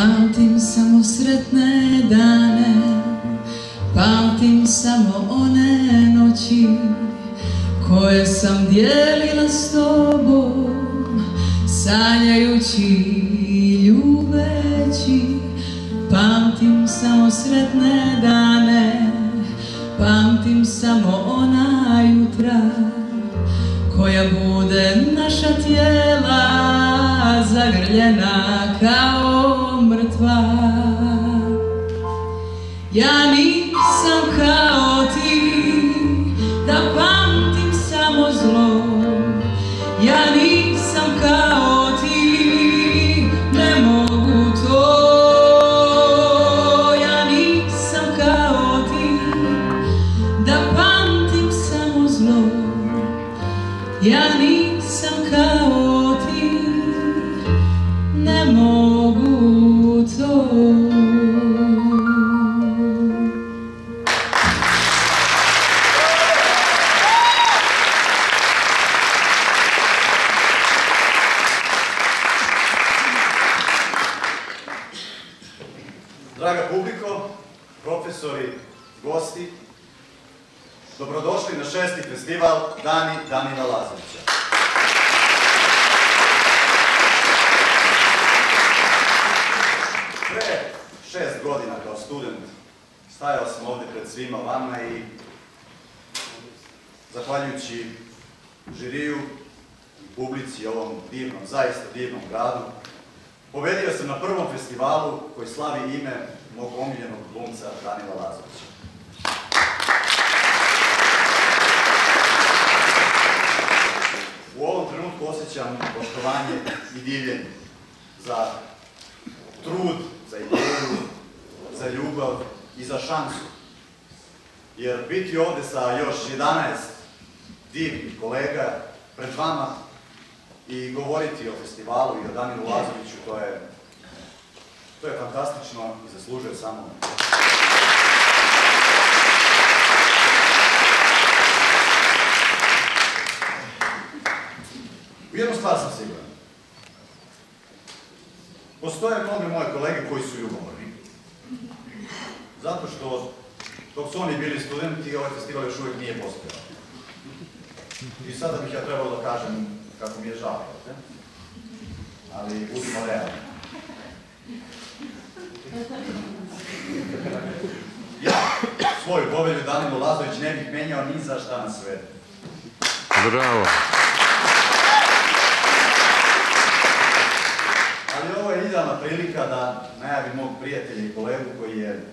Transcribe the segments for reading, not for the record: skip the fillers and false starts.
Pamtim samo sretne dane, pamtim samo one noći koje sam dijelila s tobom, sanjajući i ljubeći. Pamtim samo sretne dane, pamtim samo ona jutra koja bude naša tijela zagrljena kao mrtva. Ja nisam kao ti da pamtim samo zlo, ja nisam kao ti, ne mogu to. Ja nisam kao ti da pamtim samo zlo, ja nisam kao ti, ne mogu to. Draga publiko, profesori, gosti, dobrodošli na 6. festival Dani Danila Lazovića. Pre 6 godina kao student stajao sam ovde pred svima vama i zahvaljujući žiriju i publici ovom divnom, zaista divnom gradu, pobedio sam na prvom festivalu koji slavi ime mog omiljenog glumca Danila Lazovića. U ovom trenutku osjećam poštovanje i divljenje za trud, za ideju, za ljubav i za šansu. Jer biti ovde sa još 11 divnih kolega pred vama i govoriti o festivalu i o Danilu Lazoviću, to je fantastično i zaslužuje samo. U jednu stvar sam siguran. Postoje mnoge moje kolege koji su ljubomorni. Zato što dok su oni bili studenti, ovaj festival još uvijek nije postojao. I sada bih ja trebalo da kažem kako mi je žao, ali budimo realni. Ja svoju povelju Danilo Lazović ne bih menjao ni za šta na svetu. Bravo. Ali ovo je idealna prilika da najavim mog prijatelja i kolegu koji je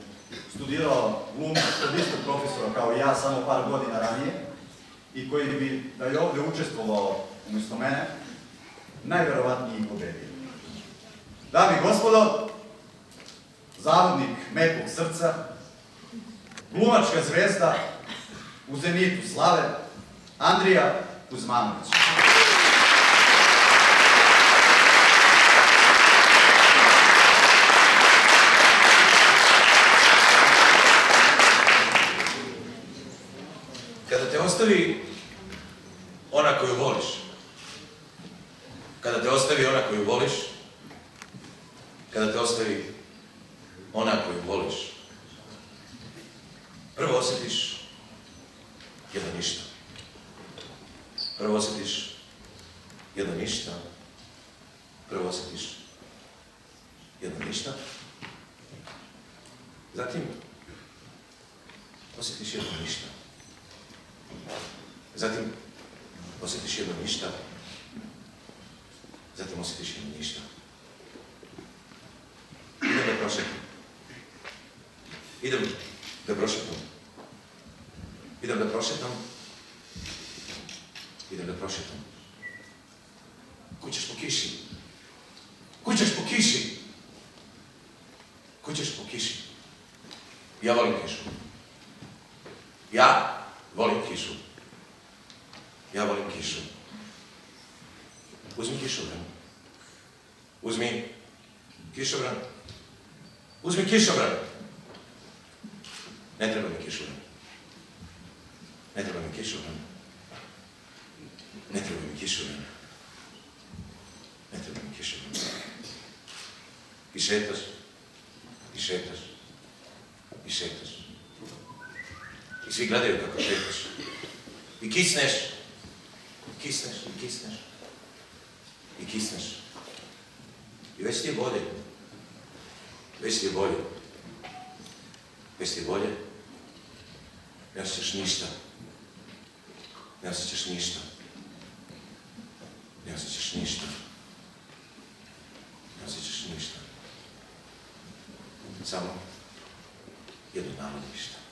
studirao glumu kod istog profesora kao i ja samo par godina ranije i koji bi, da je ovde učestvovao umjesto mene, najverovatnije i pobedio. Dame i gospodo, zavodnik mekog srca, glumačka zvezda u zenitu slave, Andrija Kuzmanović. Kada te ostavi ona koju voliš, kada te ostavi ona koju voliš, kada te ostavi ona koju voliš, prvo osjetiš jedno ništa. Prvo osjetiš jedno ništa. Prvo osjetiš jedno ništa. Zatim osjetiš jedno ništa. Zatim osjetiš jedno ništa. Zatim osjetiš jedno ništa. Idem da prošetam. Idem da prošetam. Idem da prošetam. Idem da prošetam. Kućeš po kiši. Kućeš po kiši. Kućeš po kiši. Ja volim kišu. Ja volim kišu. Ja volim kišu. Uzmi kišobran. Uzmi kišobran. Uzmi kišobran. Ne treba mi kišobran. Ne treba mi kišobran. Ne treba mi kišobran. Ne treba mi kišobran. I šetaš šetaš. I šetaš. I svi gledaju kako šetaš. I kisneš. Kisneš i kisneš. I kisneš. I već ti je bolje. Već ti je bolje. Već ti je bolje. Ne osjećaš ništa. Ne osjećaš ništa. Ne osjećaš ništa. Ne osjećaš ništa. Samo jedno malo ništa.